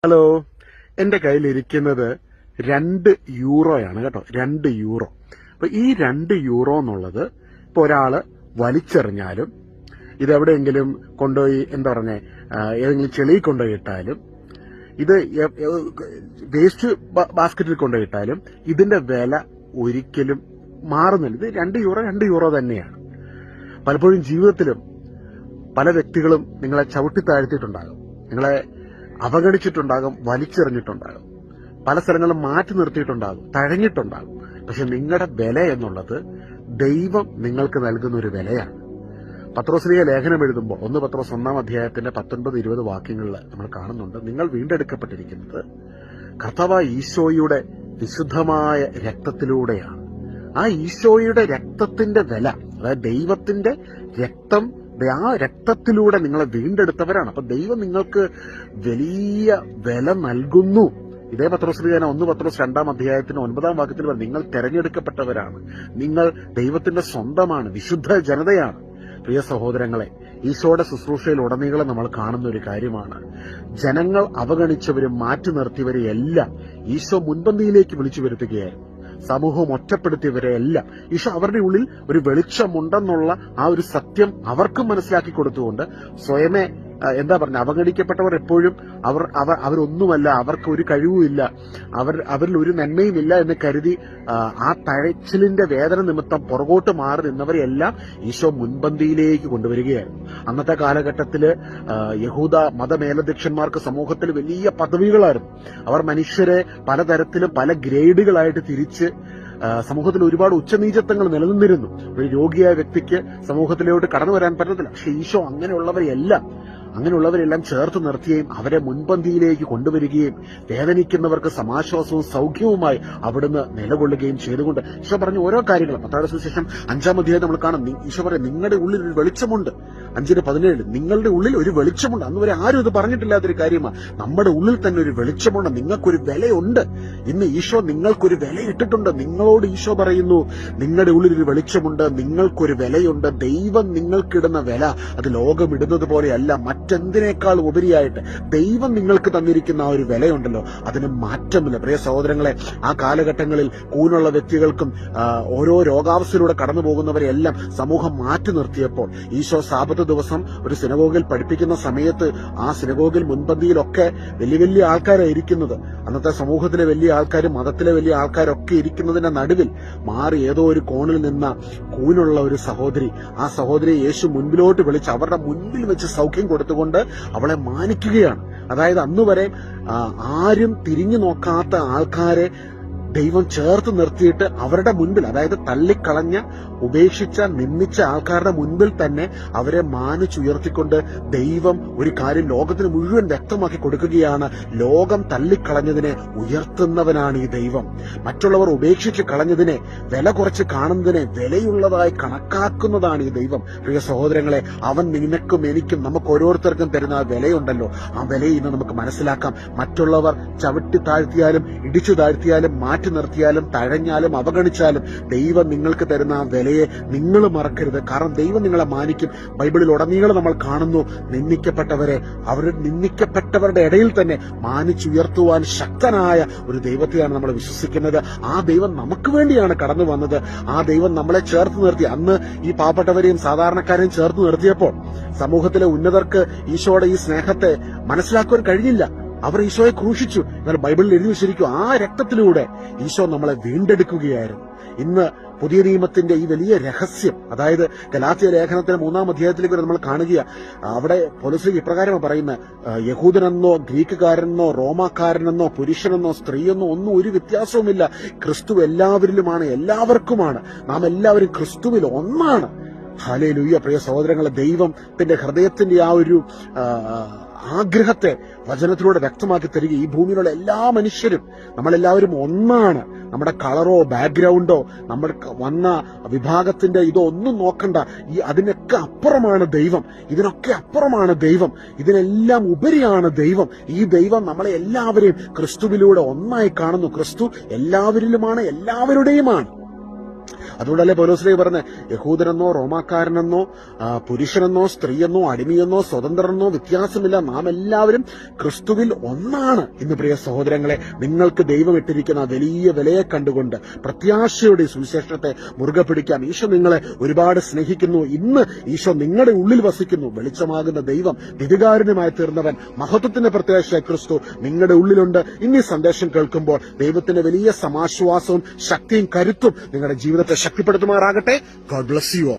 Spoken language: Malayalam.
ഹലോ, എന്റെ കയ്യിലിരിക്കുന്നത് 2 യൂറോയാണ് കേട്ടോ. 2 യൂറോ. അപ്പൊ ഈ 2 യൂറോ എന്നുള്ളത് ഇപ്പൊ ഒരാള് വലിച്ചെറിഞ്ഞാലും, ഇതെവിടെയെങ്കിലും കൊണ്ടുപോയി ഏതെങ്കിലും ചെളിയിൽ കൊണ്ടുപോയി ഇട്ടാലും, ഇത് വേസ്റ്റ് ബാസ്ക്കറ്റിൽ കൊണ്ടുപോയി ഇട്ടാലും ഇതിന്റെ വില ഒരിക്കലും മാറുന്നില്ല. ഇത് 2 യൂറോ തന്നെയാണ്. പലപ്പോഴും ജീവിതത്തിലും പല വ്യക്തികളും നിങ്ങളെ ചവിട്ടി താഴ്ത്തിയിട്ടുണ്ടാകും, നിങ്ങളെ അവഗണിച്ചിട്ടുണ്ടാകും, വലിച്ചെറിഞ്ഞിട്ടുണ്ടാകും, പല സ്ഥലങ്ങളും മാറ്റി നിർത്തിയിട്ടുണ്ടാകും, തഴഞ്ഞിട്ടുണ്ടാകും. പക്ഷെ നിങ്ങളുടെ വില എന്നുള്ളത് ദൈവം നിങ്ങൾക്ക് നൽകുന്ന ഒരു വിലയാണ്. പത്രോസ്ലീഹ ലേഖനം എഴുതുമ്പോൾ 1 പത്രോസ് 1-ാം അധ്യായത്തിന്റെ 19-20 വാക്യങ്ങളിൽ നമ്മൾ കാണുന്നുണ്ട്, നിങ്ങൾ വീണ്ടെടുക്കപ്പെട്ടിരിക്കുന്നത് കർത്താവായ ഈശോയുടെ വിശുദ്ധമായ രക്തത്തിലൂടെയാണ്. ആ ഈശോയുടെ രക്തത്തിന്റെ വില, അതായത് ദൈവത്തിന്റെ രക്തം, ആ രക്തത്തിലൂടെ നിങ്ങളെ വീണ്ടെടുത്തവരാണ്. അപ്പൊ ദൈവം നിങ്ങൾക്ക് വലിയ വില നൽകുന്നു. ഇതേ പത്രോസ്ലീഹ 1 പത്രോസ് 2-ാം അധ്യായത്തിന് 9-ാം വാക്യത്തിൽ പറഞ്ഞു, നിങ്ങൾ തെരഞ്ഞെടുക്കപ്പെട്ടവരാണ്, നിങ്ങൾ ദൈവത്തിന്റെ സ്വന്തമാണ്, വിശുദ്ധ ജനതയാണ്. പ്രിയ സഹോദരങ്ങളെ, ഈശോയുടെ ശുശ്രൂഷയിൽ ഉടനീളം നമ്മൾ കാണുന്ന ഒരു കാര്യമാണ്, ജനങ്ങൾ അവഗണിച്ചവരും മാറ്റി നിർത്തിയവരെ എല്ലാം ഈശോ മുൻപന്തിയിലേക്ക് വിളിച്ചു വരുത്തുകയായിരുന്നു. സമൂഹം ഒറ്റപ്പെടുത്തിയവരെ എല്ലാം ഈശോ അവരുടെ ഉള്ളിൽ ഒരു വെളിച്ചമുണ്ടെന്നുള്ള ആ ഒരു സത്യം അവർക്കും മനസ്സിലാക്കി കൊടുത്തുകൊണ്ട് സ്വയമേ അവഗണിക്കപ്പെട്ടവർ എപ്പോഴും അവരൊന്നുമല്ല, അവർക്ക് ഒരു കഴിവുമില്ല, അവരിൽ ഒരു നന്മയുമില്ല എന്ന് കരുതി ആ തഴച്ചിലിന്റെ വേദന നിമിത്തം പുറകോട്ട് മാറി നിന്നവരെല്ലാം ഈശോ മുൻപന്തിയിലേക്ക് കൊണ്ടുവരികയായിരുന്നു. അന്നത്തെ കാലഘട്ടത്തില് യഹൂദ മതമേലധ്യക്ഷന്മാർക്ക് സമൂഹത്തിൽ വലിയ പദവികളായിരുന്നു. അവർ മനുഷ്യരെ പലതരത്തിലും പല ഗ്രേഡുകളായിട്ട് തിരിച്ച് സമൂഹത്തിൽ ഒരുപാട് ഉച്ചനീചത്വങ്ങൾ നിലനിന്നിരുന്നു. ഒരു രോഗിയായ വ്യക്തിക്ക് സമൂഹത്തിലോട്ട് കടന്നു വരാൻ പറ്റത്തില്ല. പക്ഷെ ഈശോ അങ്ങനെയുള്ളവരെല്ലാം ചേർത്ത് നിർത്തുകയും അവരെ മുൻപന്തിയിലേക്ക് കൊണ്ടുവരികയും വേദനിക്കുന്നവർക്ക് സമാശ്വാസവും സൗഖ്യവുമായി അവിടുന്ന് നിലകൊള്ളുകയും ചെയ്തുകൊണ്ട് ഈശോ പറഞ്ഞ ഓരോ കാര്യങ്ങളും മത്തായിയുടെ സുവിശേഷം 5-ാം അധ്യായം നമ്മൾ കാണാം. ഈശോ പറയും, നിങ്ങളുടെ ഉള്ളിൽ ഒരു വെളിച്ചമുണ്ട്. 5:17 നിങ്ങളുടെ ഉള്ളിൽ ഒരു വെളിച്ചമുണ്ട്. അന്ന് വരെ ആരും ഇത് പറഞ്ഞിട്ടില്ലാത്തൊരു കാര്യമാണ്. നമ്മുടെ ഉള്ളിൽ തന്നെ ഒരു വെളിച്ചമുണ്ട്, നിങ്ങൾക്കൊരു വിലയുണ്ട്. ഇന്ന് ഈശോ നിങ്ങൾക്കൊരു വില ഇട്ടിട്ടുണ്ട്. നിങ്ങളോട് ഈശോ പറയുന്നു, നിങ്ങളുടെ ഉള്ളിൽ ഒരു വെളിച്ചമുണ്ട്, നിങ്ങൾക്കൊരു വിലയുണ്ട്. ദൈവം നിങ്ങൾക്കിടുന്ന വില അത് ലോകം ഇടുന്നത് പോലെയല്ല, മറ്റെന്തിനേക്കാൾ ഉപരിയായിട്ട് ദൈവം നിങ്ങൾക്ക് തന്നിരിക്കുന്ന ആ ഒരു വിലയുണ്ടല്ലോ, അതിന് മാറ്റമില്ല. പ്രിയ സഹോദരങ്ങളെ, ആ കാലഘട്ടങ്ങളിൽ കൂനുള്ള വ്യക്തികൾക്കും ഓരോ രോഗാവസ്ഥയിലൂടെ കടന്നു പോകുന്നവരെ എല്ലാം സമൂഹം മാറ്റി നിർത്തിയപ്പോൾ ഈശോ സാബത്ത് ദിവസം ഒരു സിനഗോഗിൽ പഠിപ്പിക്കുന്ന സമയത്ത് ആ സിനഗോഗിൽ മുൻപന്തിയിലൊക്കെ വലിയ വലിയ ആൾക്കാരാണ് ഇരിക്കുന്നത്. അന്നത്തെ സമൂഹത്തിലെ വലിയ ആൾക്കാരും മതത്തിലെ വലിയ ആൾക്കാരൊക്കെ ഇരിക്കുന്നതിന്റെ നടുവിൽ മാറി ഏതോ ഒരു കോണിൽ നിന്ന കൂനുള്ള ഒരു സഹോദരി, ആ സഹോദരിയെ യേശു മുൻപിലോട്ട് വിളിച്ച് അവരുടെ മുൻപിൽ വെച്ച് സൗഖ്യം കൊടുത്തുകൊണ്ട് അവളെ മാനിക്കുകയാണ്. അതായത് അന്ന് വരെ ആരും തിരിഞ്ഞു നോക്കാത്ത ആൾക്കാരെ ദൈവം ചേർത്ത് നിർത്തിയിട്ട് അവരുടെ മുൻപിൽ, അതായത് തള്ളിക്കളഞ്ഞ, ഉപേക്ഷിച്ച, നിന്ദിച്ച ആൾക്കാരുടെ മുൻപിൽ തന്നെ അവരെ മാനിച്ചുയർത്തിക്കൊണ്ട് ദൈവം ഒരു കാര്യം ലോകത്തിന് മുഴുവൻ വ്യക്തമാക്കി കൊടുക്കുകയാണ്. ലോകം തള്ളിക്കളഞ്ഞതിനെ ഉയർത്തുന്നവനാണ് ഈ ദൈവം. മറ്റുള്ളവർ ഉപേക്ഷിച്ച് കളഞ്ഞതിനെ, വില കുറച്ച് കാണുന്നതിനെ വിലയുള്ളതായി കണക്കാക്കുന്നതാണ് ഈ ദൈവം. പ്രിയ സഹോദരങ്ങളെ, അവൻ നിനക്കും എനിക്കും നമുക്ക് ഓരോരുത്തർക്കും തരുന്ന ആ വിലയുണ്ടല്ലോ, ആ വിലയിൽ നിന്ന് നമുക്ക് മനസ്സിലാക്കാം. മറ്റുള്ളവർ ചവിട്ടി താഴ്ത്തിയാലും ഇടിച്ചു താഴ്ത്തിയാലും മാറ്റി നിർത്തിയാലും തഴഞ്ഞാലും അവഗണിച്ചാലും ദൈവം നിങ്ങൾക്ക് തരുന്ന ആ വിലയെ നിങ്ങൾ മറക്കരുത്. കാരണം ദൈവം നിങ്ങളെ മാനിക്കും. ബൈബിളിൽ ഉടനീളം നമ്മൾ കാണുന്നു, നിന്ദിക്കപ്പെട്ടവരുടെ ഇടയിൽ തന്നെ മാനിച്ചുയർത്തുവാൻ ശക്തനായ ഒരു ദൈവത്തെയാണ് നമ്മൾ വിശ്വസിക്കുന്നത്. ആ ദൈവം നമുക്ക് വേണ്ടിയാണ് കടന്നു വന്നത്. ആ ദൈവം നമ്മളെ ചേർത്ത് നിർത്തി. അന്ന് ഈ പാവപ്പെട്ടവരെയും സാധാരണക്കാരെയും ചേർത്ത് നിർത്തിയപ്പോൾ സമൂഹത്തിലെ ഉന്നതർക്ക് ഈശോയുടെ ഈ സ്നേഹത്തെ മനസ്സിലാക്കുവാൻ കഴിഞ്ഞില്ല. അവർ ഈശോയെ ക്രൂശിച്ചു. എന്നാൽ ബൈബിളിൽ എഴുതി വെച്ചിരിക്കും, ആ രക്തത്തിലൂടെ ഈശോ നമ്മളെ വീണ്ടെടുക്കുകയായിരുന്നു. ഇന്ന് പുതിയ നിയമത്തിന്റെ ഈ വലിയ രഹസ്യം, അതായത് ഗലാത്യ ലേഖനത്തിലെ 3-ാം അധ്യായത്തിലേക്ക് നമ്മൾ കാണുക. അവിടെ പൗലോസ് ഇപ്രകാരം പറയുന്നത്, യഹൂദനെന്നോ ഗ്രീക്കുകാരനെന്നോ റോമാക്കാരനെന്നോ പുരുഷനെന്നോ സ്ത്രീയെന്നോ ഒന്നും ഒരു വ്യത്യാസവുമില്ല. ക്രിസ്തു എല്ലാവരിലുമാണ്, എല്ലാവർക്കുമാണ്. നാം എല്ലാവരും ക്രിസ്തുവിൽ ഒന്നാണ്. ഹല്ലേലൂയ. പ്രിയ സഹോദരങ്ങളെ, ദൈവത്തിന്റെ ഹൃദയത്തിന്റെ ആ ഒരു ആഗ്രഹത്തെ വചനത്തിലൂടെ വ്യക്തമാക്കി തരിക. ഈ ഭൂമിയിലുള്ള എല്ലാ മനുഷ്യരും, നമ്മളെല്ലാവരും ഒന്നാണ്. നമ്മുടെ കളറോ ബാക്ക്ഗ്രൗണ്ടോ നമ്മൾ വന്ന വിഭാഗത്തിന്റെ ഇതോ ഒന്നും നോക്കണ്ട. അതിനൊക്കെ അപ്പുറമാണ് ദൈവം. ഇതിനൊക്കെ അപ്പുറമാണ് ദൈവം. ഇതിനെല്ലാം ഉപരിയാണ് ദൈവം. ഈ ദൈവം നമ്മളെ എല്ലാവരെയും ക്രിസ്തുവിലൂടെ ഒന്നായി കാണുന്നു. ക്രിസ്തു എല്ലാവരിലുമാണ്, എല്ലാവരുടെയുമാണ്. അതുകൊണ്ടല്ലേ പൗലോസ്ലീഹ പറഞ്ഞ യഹൂദനെന്നോ റോമാക്കാരനെന്നോ പുരുഷനെന്നോ സ്ത്രീയെന്നോ അടിമയെന്നോ സ്വതന്ത്രനെന്നോ വ്യത്യാസമില്ല, നാം എല്ലാവരും ക്രിസ്തുവിൽ ഒന്നാണ്. ഇന്ന് പ്രിയ സഹോദരങ്ങളെ, നിങ്ങൾക്ക് ദൈവം ഇട്ടിരിക്കുന്ന വലിയ വിലയെ കണ്ടുകൊണ്ട് പ്രത്യാശയുടെ സുവിശേഷത്തെ മുറുകെ പിടിക്കാം. ഈശോ നിങ്ങളെ ഒരുപാട് സ്നേഹിക്കുന്നു. ഇന്ന് ഈശോ നിങ്ങളുടെ ഉള്ളിൽ വസിക്കുന്നു. വെളിച്ചമാകുന്ന ദൈവം, ദിവികാരുണ്യമായി തീർന്നവൻ, മഹത്വത്തിന്റെ പ്രത്യാശയായ ക്രിസ്തു നിങ്ങളുടെ ഉള്ളിലുണ്ട്. ഇന്ന് ഈ സന്ദേശം കേൾക്കുമ്പോൾ ദൈവത്തിന്റെ വലിയ സമാശ്വാസവും ശക്തിയും കരുത്തും നിങ്ങളുടെ ജീവിതത്തെ ശക്തിപ്പെടുത്തുമാറാകട്ടെ. God bless you.